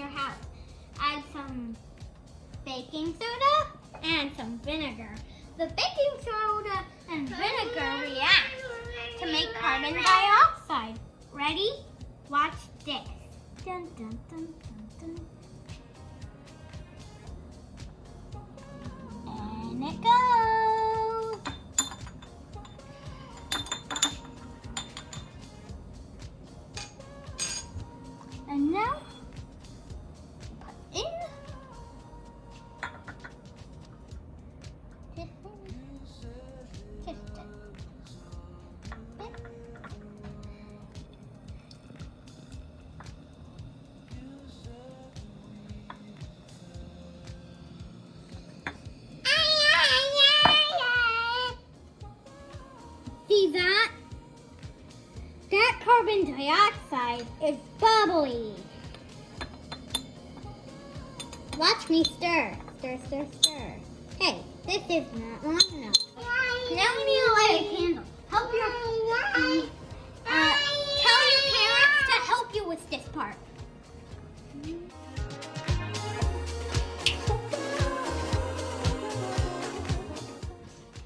your house. Add some baking soda and some vinegar. The baking soda and vinegar react to make carbon dioxide. Ready? Watch this. Dun, dun, dun, dun, dun. And it goes. And now, put in just a bit. See that? That carbon dioxide is bubbly. Watch me stir. Stir, stir, stir. Hey, this is not long enough. Now we need to light a candle. Help your tell your parents to help you with this part.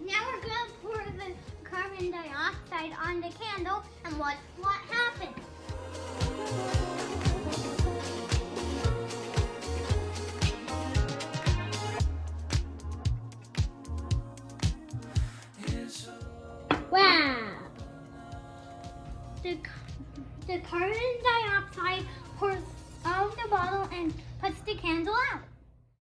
Now we're gonna pour the carbon dioxide on the candle and watch what happens. Wow! The carbon dioxide pours out of the bottle and